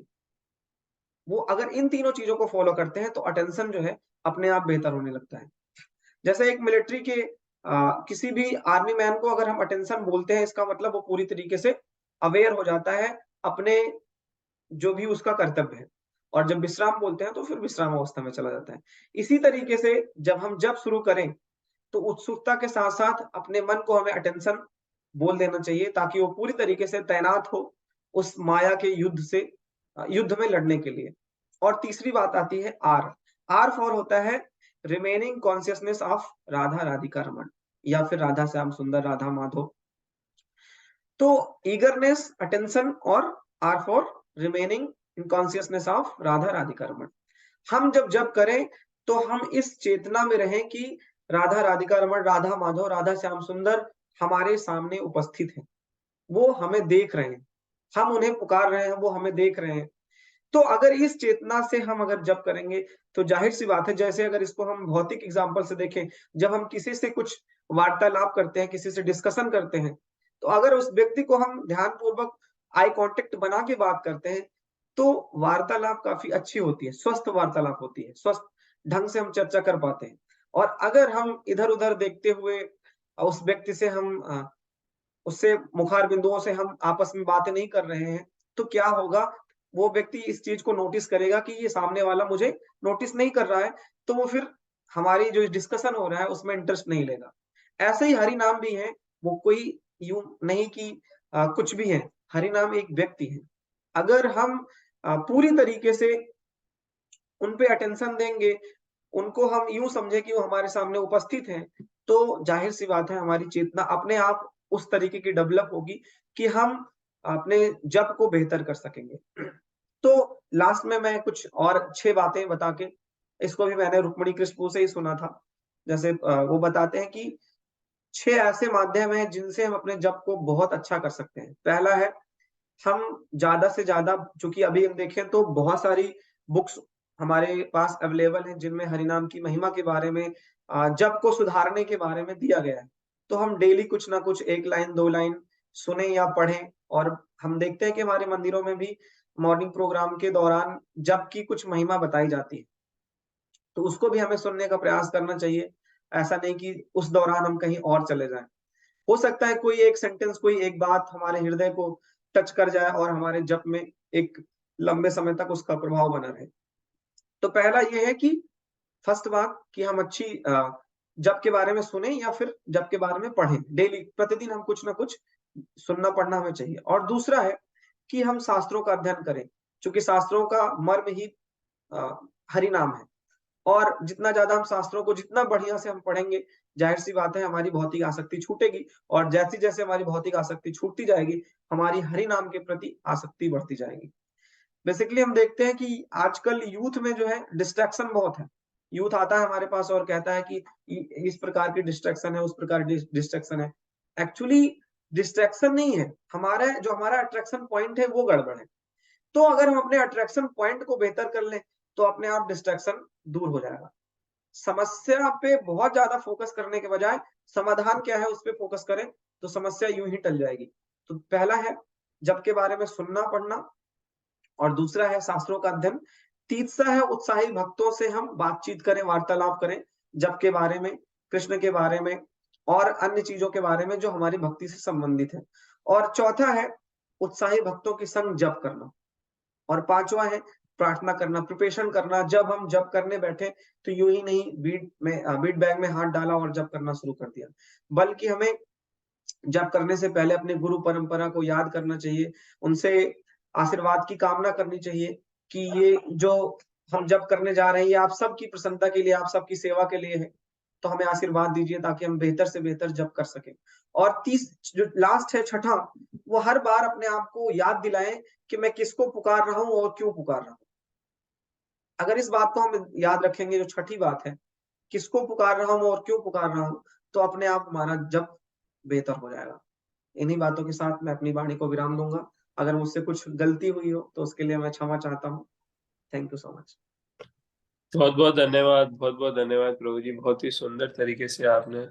वो अगर इन तीनों चीजों को फॉलो करते हैं तो अटेंशन जो है अपने आप बेहतर होने लगता है। जैसे एक मिलिट्री के किसी भी आर्मी मैन को अगर हम अटेंशन बोलते हैं, इसका मतलब वो पूरी तरीके से अवेयर हो जाता है अपने जो भी उसका कर्तव्य है, और जब विश्राम बोलते हैं तो फिर विश्राम अवस्था में चला जाता है। इसी तरीके से जब हम जब शुरू करें तो उत्सुकता के साथ साथ अपने मन को हमें अटेंशन बोल देना चाहिए, ताकि वो पूरी तरीके से तैनात हो उस माया के युद्ध में लड़ने के लिए। और तीसरी बात आती है आर। आर फॉर होता है remaining consciousness of Radha Radhika Raman, या फिर राधा श्याम सुंदर, राधा माधव। तो ईगरनेस, अटेंशन और R for remaining in consciousness of Radha Radhika Raman. हम जब करें तो हम इस चेतना में रहें कि राधा राधिका रमन, राधा माधव, राधा श्याम सुंदर हमारे सामने उपस्थित हैं, वो हमें देख रहे हैं, हम उन्हें पुकार रहे हैं, वो हमें देख रहे हैं। तो अगर इस चेतना से हम अगर जप करेंगे तो जाहिर सी बात है, जैसे अगर इसको हम भौतिक एग्जांपल से देखें, जब हम किसी से कुछ वार्तालाप करते हैं, किसी से डिस्कशन करते हैं, तो अगर उस व्यक्ति को हम ध्यान पूर्वक आई कांटेक्ट बना के बात करते हैं तो वार्तालाप काफी अच्छी होती है, स्वस्थ वार्तालाप होती है, स्वस्थ ढंग से हम चर्चा कर पाते हैं। और अगर हम इधर उधर देखते हुए उस व्यक्ति से हम उससे मुखार बिंदुओं से हम आपस में बातें नहीं कर रहे हैं, तो क्या होगा, वो व्यक्ति इस चीज को नोटिस करेगा कि ये सामने वाला मुझे नोटिस नहीं कर रहा है, तो वो फिर हमारी जो डिस्कशन हो रहा है उसमें इंटरेस्ट नहीं लेगा। ऐसे ही हरि नाम भी है, वो कोई यूं नहीं कि कुछ भी है, हरि नाम एक व्यक्ति है। अगर हम पूरी तरीके से उन पे अटेंशन देंगे, उनको हम यूं समझे कि वो हमारे सामने उपस्थित हैं, तो जाहिर सी बात है हमारी चेतना अपने आप उस तरीके की डेवलप होगी कि हम अपने जप को बेहतर कर सकेंगे। तो लास्ट में मैं कुछ और 6 बातें बता के, इसको भी मैंने रुक्मणी कृष्ण से ही सुना था। जैसे वो बताते हैं कि 6 ऐसे माध्यम हैं जिनसे हम अपने जप को बहुत अच्छा कर सकते हैं। पहला है, हम ज्यादा से ज्यादा, चूंकि अभी हम देखें तो बहुत सारी बुक्स हमारे पास अवेलेबल हैं जिनमें हरिनाम की महिमा के बारे में, जप को सुधारने के बारे में दिया गया है। तो हम डेली कुछ ना कुछ 1 लाइन 2 लाइन सुने या पढ़ें। और हम देखते हैं कि हमारे मंदिरों में भी मॉर्निंग प्रोग्राम के दौरान जप की कुछ महिमा बताई जाती है, तो उसको भी हमें सुनने का प्रयास करना चाहिए। ऐसा नहीं कि उस दौरान हम कहीं और चले जाएं। हो सकता है कोई एक सेंटेंस, कोई एक बात हमारे हृदय को टच कर जाए और हमारे जप में एक लंबे समय तक उसका प्रभाव बना रहे। तो पहला ये है कि फर्स्ट बात कि हम अच्छी जप के बारे में सुने या फिर जप के बारे में पढ़ें। डेली, प्रतिदिन हम कुछ ना कुछ सुनना पढ़ना हमें चाहिए। और दूसरा है कि हम शास्त्रों का अध्ययन करें, क्योंकि शास्त्रों का मर्म ही हरि नाम है। और जितना ज्यादा हम शास्त्रों को जितना बढ़िया से हम पढ़ेंगे, जाहिर सी बात है हमारी भौतिक आसक्ति छूटेगी, और जैसे जैसे हमारी भौतिक आसक्ति छूटती जाएगी, हमारी हरि नाम के प्रति आसक्ति बढ़ती जाएगी। बेसिकली हम देखते हैं कि आजकल यूथ में जो है डिस्ट्रैक्शन बहुत है। यूथ आता है हमारे पास और कहता है कि इस प्रकार की डिस्ट्रैक्शन है, उस प्रकार की डिस्ट्रैक्शन है। एक्चुअली डिस्ट्रैक्शन नहीं है, हमारा अट्रैक्शन पॉइंट है वो गड़बड़ है। तो अगर हम अपने अट्रैक्शन पॉइंट को बेहतर कर लें तो अपने आप डिस्ट्रैक्शन दूर हो जाएगा। समस्या पे बहुत ज्यादा फोकस करने के बजाय समाधान क्या है उस पे फोकस करें तो समस्या यूं ही टल जाएगी। तो पहला है जप के बारे में सुनना पढ़ना, और दूसरा है शास्त्रों का अध्ययन। तीसरा है उत्साही भक्तों से हम बातचीत करें, वार्तालाप करें जप के बारे में, कृष्ण के बारे में और अन्य चीजों के बारे में जो हमारी भक्ति से संबंधित है। और चौथा है उत्साही भक्तों के संग जप करना। और पांचवा है प्रार्थना करना, प्रिपरेशन करना। जब हम जप करने बैठे तो यूं ही नहीं बीट बैग में हाथ डाला और जप करना शुरू कर दिया, बल्कि हमें जप करने से पहले अपने गुरु परंपरा को याद करना चाहिए, उनसे आशीर्वाद की कामना करनी चाहिए कि ये जो हम जप करने जा रहे हैं ये आप सबकी प्रसन्नता के लिए, आप सबकी सेवा के लिए है। तो हमें आशीर्वाद दीजिए ताकि हम बेहतर से बेहतर जप कर सकें। और तीस जो लास्ट है छठा, वो हर बार अपने आप को याद दिलाएं कि मैं किसको पुकार रहा हूं और क्यों पुकार रहा हूं। अगर इस बात को हम याद रखेंगे, जो छठी बात है, किसको पुकार रहा हूं और क्यों पुकार रहा हूं, तो अपने आप हमारा जप बेहतर हो जाएगा। इन्हीं बातों के साथ मैं अपनी वाणी को विराम दूंगा। अगर मुझसे कुछ गलती हुई हो तो उसके लिए मैं क्षमा चाहता हूँ। Thank you so much. बहुत बहुत धन्यवाद, बहुत बहुत धन्यवाद प्रभु जी। बहुत ही सुंदर तरीके से आपने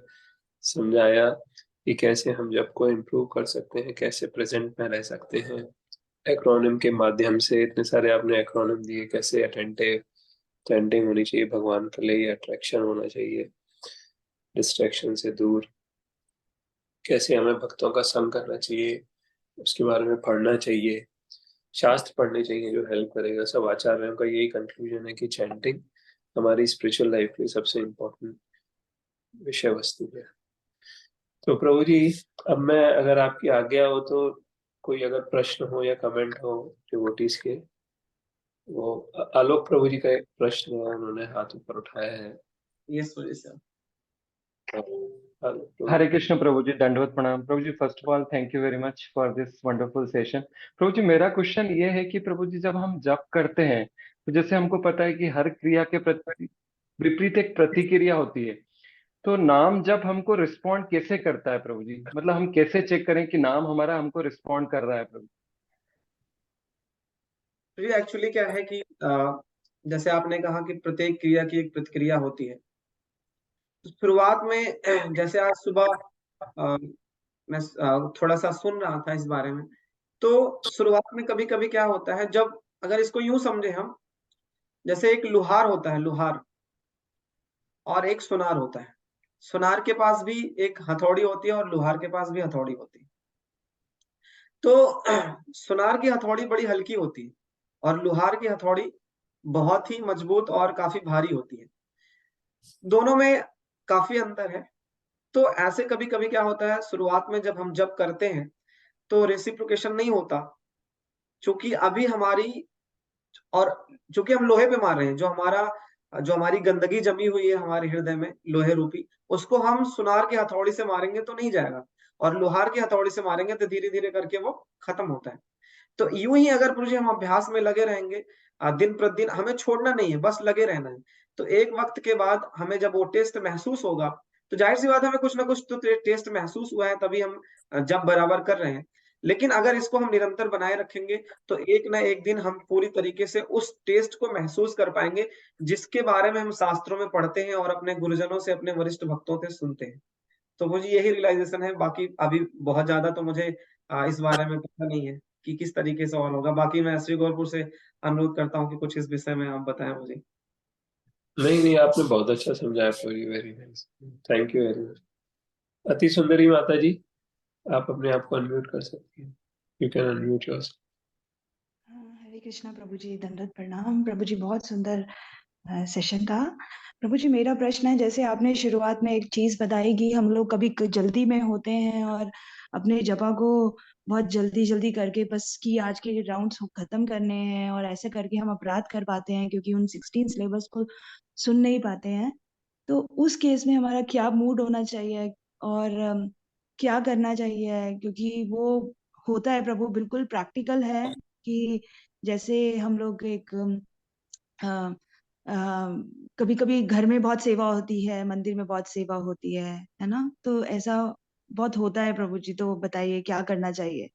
समझाया कि कैसे हम जब को इम्प्रूव कर सकते हैं, कैसे प्रेजेंट में रह सकते हैं। एक्रोनिम के माध्यम से इतने सारे आपने एक्रोनिम दिए, कैसे अटेंटिव चैंटिंग होनी चाहिए भगवान के लिए, अट्रैक्शन होना चाहिए डिस्ट्रैक्शन से दूर, कैसे हमें भक्तों का संग करना चाहिए, उसके बारे में पढ़ना चाहिए, शास्त्र पढ़ने चाहिए जो हेल्प करेगा। सब आचार्यों का यही कंक्लूजन है कि चैंटिंग हमारी स्पिरिचुअल लाइफ की सबसे इम्पोर्टेंट विषय वस्तु है। तो प्रभु जी, अब मैं अगर आपकी आज्ञा हो तो कोई अगर प्रश्न हो या कमेंट हो डिवोटीज के, वो आलोक प्रभु जी का एक प्रश्न है, उन्होंने हाथ ऊपर उठाया है। Yes sir. आलोक प्रभु हरे जी। कृष्ण प्रभु जी, दंडवत प्रणाम Prabhu ji. First of all thank you very much for this wonderful session. Prabhu ji, मेरा क्वेश्चन ये है कि प्रभु जी, जब हम जप करते हैं तो जैसे हमको पता है कि हर क्रिया के प्रति विपरीत एक प्रतिक्रिया होती है, तो नाम जब हमको रिस्पॉन्ड कैसे करता है प्रभु जी? मतलब हम कैसे चेक करें कि नाम हमारा हमको रिस्पॉन्ड कर रहा है प्रभु? तो ये एक्चुअली क्या है कि जैसे आपने कहा कि प्रत्येक क्रिया की एक प्रतिक्रिया होती है। तो शुरुआत में जैसे आज सुबह अ, मैं थोड़ा सा सुन रहा था इस बारे में। तो शुरुआत में कभी कभी क्या होता है, जब अगर इसको यूं समझे हम, जैसे एक लुहार होता है, लुहार, और एक सुनार होता है। सुनार के पास भी एक हथौड़ी होती है और लुहार के पास भी हथौड़ी होती है। तो सुनार की हथौड़ी बड़ी हल्की होती है और लुहार की हथौड़ी बहुत ही मजबूत और काफी भारी होती है। दोनों में काफी अंतर है। तो ऐसे कभी कभी क्या होता है, शुरुआत में जब हम जब करते हैं तो रेसिप्रोकेशन नहीं होता, क्योंकि अभी हमारी, और चूंकि हम लोहे पे मार रहे हैं, जो हमारी गंदगी जमी हुई है हमारे हृदय में लोहे रूपी, उसको हम सुनार की हथौड़ी से मारेंगे तो नहीं जाएगा, और लोहार की हथौड़ी से मारेंगे तो धीरे धीरे करके वो खत्म होता है। तो यूं ही अगर गुरु जी हम अभ्यास में लगे रहेंगे, दिन प्रतिदिन, हमें छोड़ना नहीं है, बस लगे रहना है। तो एक वक्त के बाद हमें जब वो टेस्ट महसूस होगा, तो जाहिर सी बात है हमें कुछ ना कुछ तो टेस्ट महसूस हुआ है, तभी हम जब बराबर कर रहे हैं। लेकिन अगर इसको हम निरंतर बनाए रखेंगे तो एक ना एक दिन हम पूरी तरीके से उस टेस्ट को महसूस कर पाएंगे जिसके बारे में हम शास्त्रों में पढ़ते हैं और अपने गुरुजनों से, अपने वरिष्ठ भक्तों से सुनते हैं। तो मुझे यही रियलाइजेशन है। बाकी अभी बहुत ज्यादा तो मुझे इस बारे में पता नहीं है कि किस तरीके से और होगा। बाकी मैं श्री गोरखपुर से अनुरोध करता हूँ कि कुछ इस विषय में आप बताएं मुझे। नहीं नहीं, आपने बहुत अच्छा समझाया Prabhu ji, very nice, thank you very much. अति सुंदरी माता जी, आप अपने आप को अनम्यूट कर सकती हैं, यू कैन अनम्यूट योरसेल्फ। हरे कृष्णा प्रभु जी, दंडवत प्रणाम प्रभु जी। बहुत सुंदर सेशन था प्रभु जी। मेरा प्रश्न है, जैसे आपने शुरुआत में एक चीज बताई कि हम लोग कभी जल्दी में होते हैं और अपने जपा को बहुत जल्दी जल्दी करके बस कि आज के राउंड्स खत्म करने हैं, और ऐसे करके हम अपराध कर पाते हैं क्योंकि उन 16 सिलेबस को सुन नहीं पाते हैं। तो उस केस में हमारा क्या मूड होना चाहिए और क्या करना चाहिए? क्योंकि वो होता है प्रभु, बिल्कुल प्रैक्टिकल है कि जैसे हम लोग एक कभी कभी घर में बहुत सेवा होती है, मंदिर में बहुत सेवा होती है ना? तो ऐसा बहुत होता है प्रभु जी, तो बताइए क्या करना चाहिए?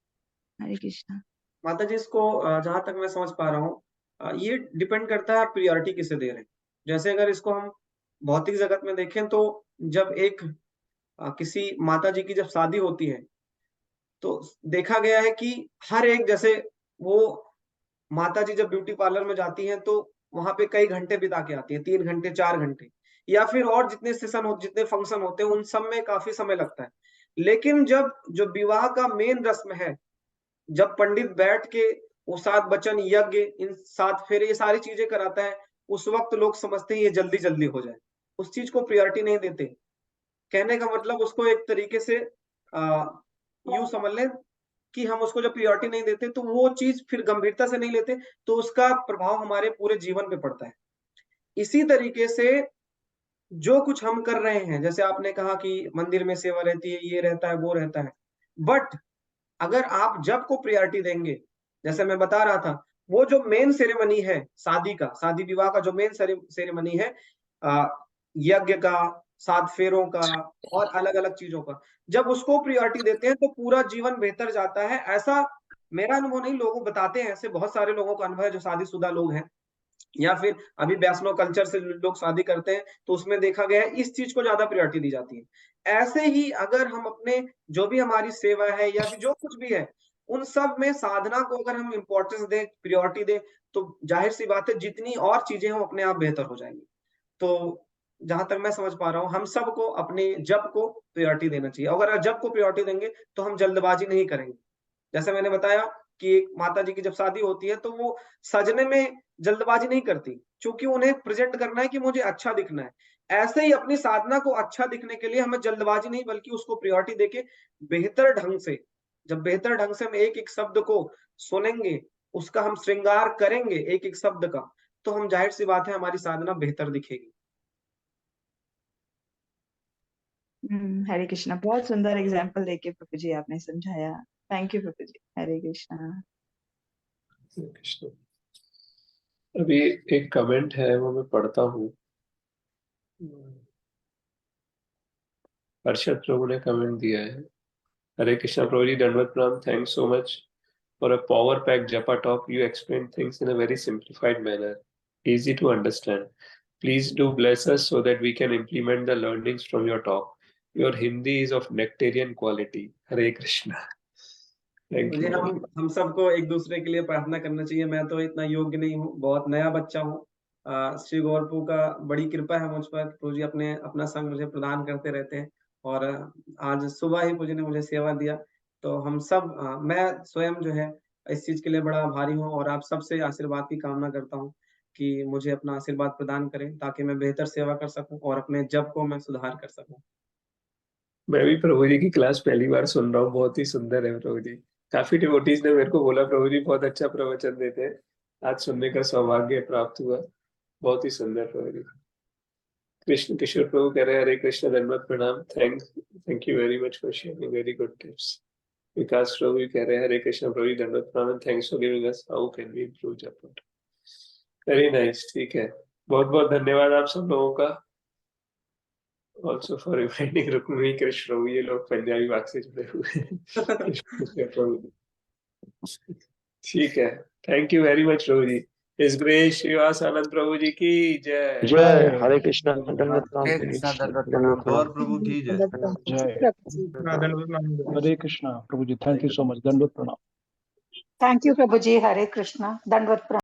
हरे कृष्णा। माता जी, इसको जहाँ तक मैं समझ पा रहा हूँ, ये डिपेंड करता है प्रायोरिटी किसे दे रहे हैं। जैसे अगर इसको हम भौतिक जगत में देखें तो जब एक किसी माता जी की जब शादी होती है, तो देखा गया है कि हर एक, जैसे वो माता जी जब ब्यूटी पार्लर में जाती हैं तो वहां पे कई घंटे बिता के आती हैं, 3 घंटे 4 घंटे, या फिर और जितने सेशन हो, जितने फंक्शन होते हैं, उन सब में काफी समय लगता है। लेकिन जब जो विवाह का मेन रस्म है, जब पंडित बैठ के वो 7 वचन यज्ञ, इन 7 फेरे, ये सारी चीजें कराता है, उस वक्त लोग समझते हैं ये जल्दी जल्दी हो जाए, उस चीज को प्रायोरिटी नहीं देते। कहने का मतलब उसको एक तरीके से यूं समझ लें कि हम उसको जब प्रायोरिटी नहीं देते तो वो चीज फिर गंभीरता से नहीं लेते, तो उसका प्रभाव हमारे पूरे जीवन पे पड़ता है। इसी तरीके से जो कुछ हम कर रहे हैं, जैसे आपने कहा कि मंदिर में सेवा रहती है, ये रहता है, वो रहता है, बट अगर आप जब को प्रायोरिटी देंगे, जैसे मैं बता रहा था, वो जो मेन सेरेमनी है शादी का, शादी विवाह का जो मेन सेरेमनी है, यज्ञ का, 7 फेरों का और अलग अलग चीजों का, जब उसको प्रायोरिटी देते हैं तो पूरा जीवन बेहतर जाता है। ऐसा मेरा अनुभव नहीं, लोग बताते हैं, ऐसे बहुत सारे लोगों का अनुभव है जो शादीशुदा लोग हैं, या फिर अभी वैष्णव कल्चर से लोग शादी करते हैं, तो उसमें देखा गया है इस चीज को ज्यादा प्रायोरिटी दी जाती है। ऐसे ही अगर हम अपने जो भी हमारी सेवा है या फिर जो कुछ भी है, उन सब में साधना को अगर हम इंपॉर्टेंस दें, प्रायोरिटी दें, तो जाहिर सी बात है जितनी और चीजें हैं वो अपने आप बेहतर हो जाएंगी। तो जहां तक मैं समझ पा रहा हूँ, हम सबको अपने जप को प्रायोरिटी देना चाहिए। अगर जप को प्रायोरिटी देंगे तो हम जल्दबाजी नहीं करेंगे। जैसे मैंने बताया कि एक माता जी की जब शादी होती है तो वो सजने में जल्दबाजी नहीं करती, क्योंकि उन्हें प्रेजेंट करना है कि मुझे अच्छा दिखना है। ऐसे ही अपनी साधना को अच्छा दिखने के लिए हमें जल्दबाजी नहीं, बल्कि उसको प्रायोरिटी देके बेहतर ढंग से, जब बेहतर ढंग से हम एक एक शब्द को सुनेंगे, उसका हम श्रृंगार करेंगे एक एक शब्द का, तो हम जाहिर सी बात है हमारी साधना बेहतर दिखेगी। हरे कृष्णा, बहुत सुंदर एग्जाम्पल देके प्रभु जी आपने समझाया। थैंक यू प्रभु जी। हरे कृष्णा। कृष्ण। अभी एक कमेंट है, वो मैं पढ़ता हूँ। अर्षद प्रभु ने कमेंट दिया है। हरे कृष्णा प्रभु जी, दंडवत प्रणाम, thanks so much for a power pack japa talk. You explain things in a very simplified manner, easy to understand. Please do bless us so that we can implement the learnings from your talk. Your Hindi is of nectarian quality. Hare Krishna. Thank मुझे you very much. हम सबको एक दूसरे के लिए प्रार्थना करना चाहिए। मैं तो इतना योग्य नहीं हूँ, बहुत नया बच्चा हूँ। श्री गौरपू का बड़ी कृपा है मुझ पर, प्रभु जी अपने अपना संग मुझे प्रदान करते रहते हैं, और आज सुबह ही प्रभु जी ने मुझे सेवा दिया। तो हम सब, मैं स्वयं जो है इस चीज के लिए बड़ा आभारी हूँ, और आप सबसे आशीर्वाद की कामना करता हूँ कि मुझे अपना आशीर्वाद प्रदान करें, ताकि मैं बेहतर सेवा कर सकूं और अपने जप को मैं सुधार कर सकूं। मैं भी प्रभु जी की क्लास पहली बार सुन रहा हूँ, बहुत ही सुंदर है प्रभु जी। काफी डिवोटीज ने मेरे को बोला प्रभु जी बहुत अच्छा प्रवचन देते हैं, आज सुनने का सौभाग्य प्राप्त हुआ। बहुत ही सुंदर प्रभु जी। कृष्ण किशोर प्रभु कह रहे हैं हरे कृष्ण, दंडवत प्रणाम, thank you very much for sharing very good tips. Vikas Prabhu ji कह रहे हैं हरे कृष्ण प्रभु जी, दंडवत प्रणाम, thanks for giving us how can we improve jap. Very nice, ठीक है। बहुत बहुत धन्यवाद आप सब लोगों का। Also for reminding Rukmini Krishna Prabhu, ये लोग पंजाबी भाग से जुड़े हुए हैं। ठीक है, थैंक यू वेरी मच प्रभु जी। इस ग्रेस श्रीवास आनंद प्रभु जी की जय। जय हरे कृष्णा, दंडवत प्रणाम हरे प्रभु कृष्णा, जी, दंडवत दंडवत प्रणाम। प्रणाम। प्रभु की जय। जय हरे कृष्णा प्रभु जी, थैंक यू सो मच, दंडवत प्रणाम। थैंक यू प्रभु जी। हरे कृष्णा, दंडवत प्रणाम।